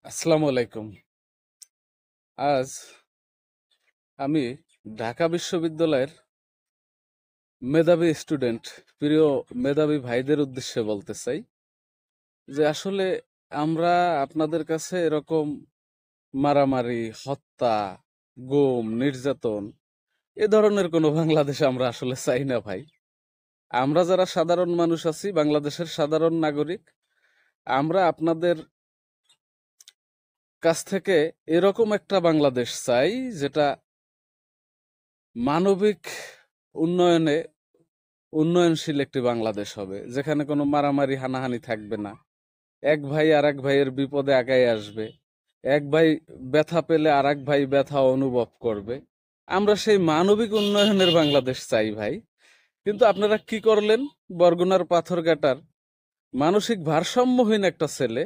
আসসালামু আলাইকুম। আজ আমি ঢাকা বিশ্ববিদ্যালয়ের মেধাবী স্টুডেন্ট, প্রিয় মেধাবী ভাইদের উদ্দেশ্যে বলতে চাই যে আসলে আমরা আপনাদের কাছে এরকম মারামারি, হত্যা, গুম, নির্যাতন এ ধরনের কোনো বাংলাদেশ আমরা আসলে চাই না ভাই। আমরা যারা সাধারণ মানুষ আছি, বাংলাদেশের সাধারণ নাগরিক, আমরা আপনাদের কাছ থেকে এরকম একটা বাংলাদেশ চাই যেটা মানবিক উন্নয়নে উন্নয়নশীল একটি বাংলাদেশ হবে, যেখানে কোনো মারামারি হানাহানি থাকবে না। এক ভাই আর এক ভাইয়ের বিপদে আগায় আসবে, এক ভাই ব্যথা পেলে আর এক ভাই ব্যথা অনুভব করবে। আমরা সেই মানবিক উন্নয়নের বাংলাদেশ চাই ভাই। কিন্তু আপনারা কি করলেন? বরগুনার পাথরঘাটার মানসিক ভারসাম্যহীন একটা ছেলে,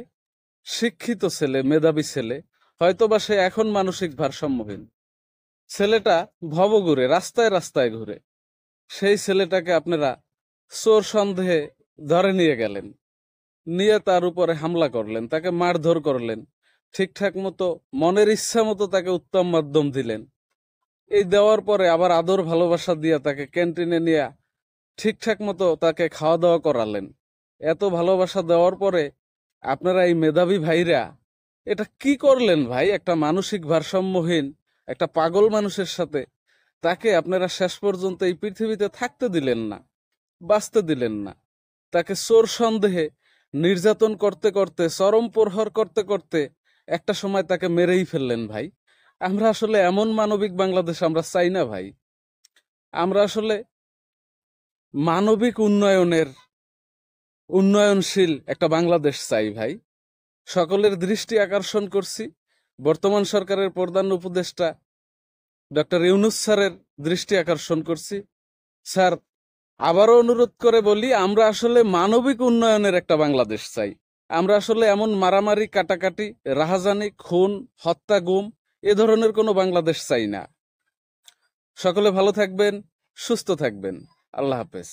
শিক্ষিত ছেলে, মেধাবী ছেলে, হয়তোবা সে এখন মানসিক ভারসাম্যহীন ছেলেটা ভবঘুরে রাস্তায় রাস্তায় ঘুরে, সেই ছেলেটাকে আপনারা চোর সন্দেহে ধরে নিয়ে গেলেন, নিয়ে তার উপরে হামলা করলেন, তাকে মারধর করলেন, ঠিকঠাক মতো মনের ইচ্ছা মতো তাকে উত্তম মাধ্যম দিলেন। এই দেওয়ার পরে আবার আদর ভালোবাসা দিয়ে তাকে ক্যান্টিনে নিয়ে ঠিকঠাক মতো তাকে খাওয়া দাওয়া করালেন। এত ভালোবাসা দেওয়ার পরে আপনারা এই মেধাবী ভাইরা এটা কি করলেন ভাই? একটা মানসিক ভারসাম্যহীন একটা পাগল মানুষের সাথে তাকে আপনারা শেষ পর্যন্ত এই পৃথিবীতে থাকতে দিলেন না, বাঁচতে দিলেন না। তাকে চোর সন্দেহে নির্যাতন করতে করতে, চরম প্রহর করতে করতে একটা সময় তাকে মেরেই ফেললেন ভাই। আমরা আসলে এমন মানবিক বাংলাদেশ আমরা চাই না ভাই। আমরা আসলে মানবিক উন্নয়নশীল একটা বাংলাদেশ চাই ভাই। সকলের দৃষ্টি আকর্ষণ করছি বর্তমান সরকারের প্রধান উপদেষ্টা ডক্টর ইউনূস স্যারের দৃষ্টি আকর্ষণ করছি। স্যার, আবারও অনুরোধ করে বলি, আমরা আসলে মানবিক উন্নয়নের একটা বাংলাদেশ চাই। আমরা আসলে এমন মারামারি, কাটাকাটি, রাহাজানি, খুন, হত্যা, গুম এ ধরনের কোনো বাংলাদেশ চাই না। সকলে ভালো থাকবেন, সুস্থ থাকবেন। আল্লাহ হাফেজ।